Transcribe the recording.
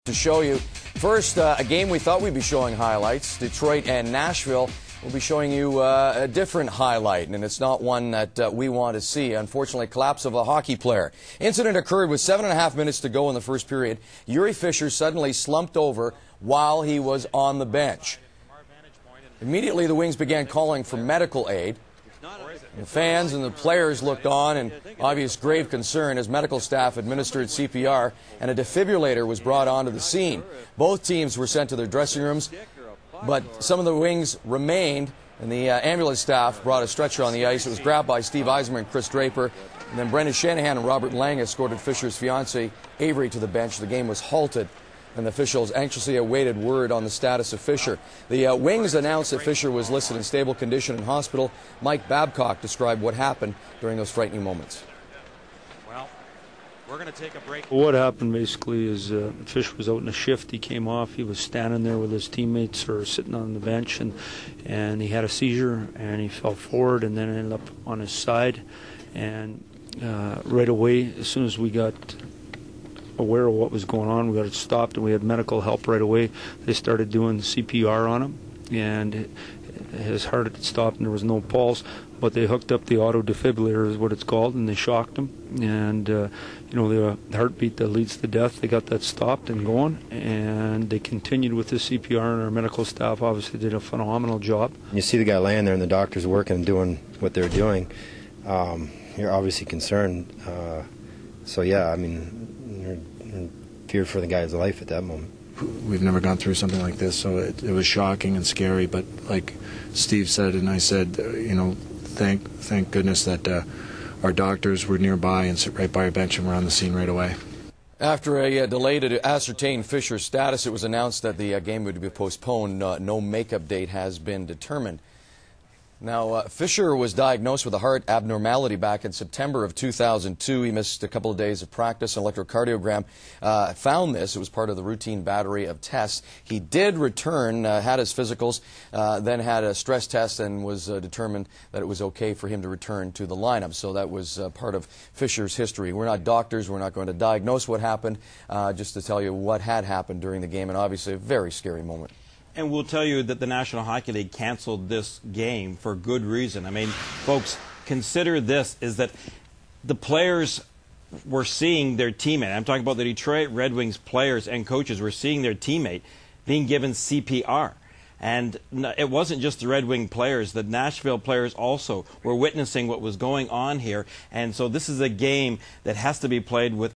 To show you. First, a game we thought we'd be showing highlights. Detroit and Nashville. We'll be showing you a different highlight, and it's not one that we want to see. Unfortunately, collapse of a hockey player. Incident occurred with 7.5 minutes to go in the first period. Jiri Fischer suddenly slumped over while he was on the bench. Immediately, the Wings began calling for medical aid. The fans and the players looked on in obvious grave concern as medical staff administered CPR and a defibrillator was brought onto the scene. Both teams were sent to their dressing rooms, but some of the Wings remained, and the ambulance staff brought a stretcher on the ice. It was grabbed by Steve Eismer and Chris Draper, and then Brendan Shanahan and Robert Lang escorted Fischer's fiancée Avery to the bench. The game was halted, and the officials anxiously awaited word on the status of Fischer. The Wings announced that Fischer was listed in stable condition in hospital. Mike Babcock described what happened during those frightening moments. Well, we're going to take a break. What happened basically is Fischer was out in a shift. He came off. He was standing there with his teammates or sitting on the bench, and he had a seizure, and he fell forward and then ended up on his side. And right away, as soon as we got aware of what was going on, we got it stopped, and we had medical help right away. They started doing CPR on him, and his heart had stopped and there was no pulse, but they hooked up the auto defibrillator, is what it's called, and they shocked him, and you know, the heartbeat that leads to death, they got that stopped and going, and they continued with the CPR, and our medical staff obviously did a phenomenal job. You see the guy laying there and the doctors working and doing what they're doing, you're obviously concerned. So yeah, I mean, feared for the guy's life at that moment. We've never gone through something like this, so it was shocking and scary. But like Steve said, and I said, you know, thank goodness that our doctors were nearby and sit right by our bench and were on the scene right away. After a delay to ascertain Fischer's status, it was announced that the game would be postponed. No makeup date has been determined. Now, Fischer was diagnosed with a heart abnormality back in September of 2002. He missed a couple of days of practice. An electrocardiogram found this. It was part of the routine battery of tests. He did return, had his physicals, then had a stress test, and was determined that it was okay for him to return to the lineup. So that was part of Fischer's history. We're not doctors. We're not going to diagnose what happened, just to tell you what had happened during the game, and obviously a very scary moment. And we'll tell you that the National Hockey League canceled this game for good reason. I mean, folks, consider this, is that the players were seeing their teammate. I'm talking about the Detroit Red Wings players and coaches were seeing their teammate being given CPR. And it wasn't just the Red Wing players. The Nashville players also were witnessing what was going on here. And so this is a game that has to be played with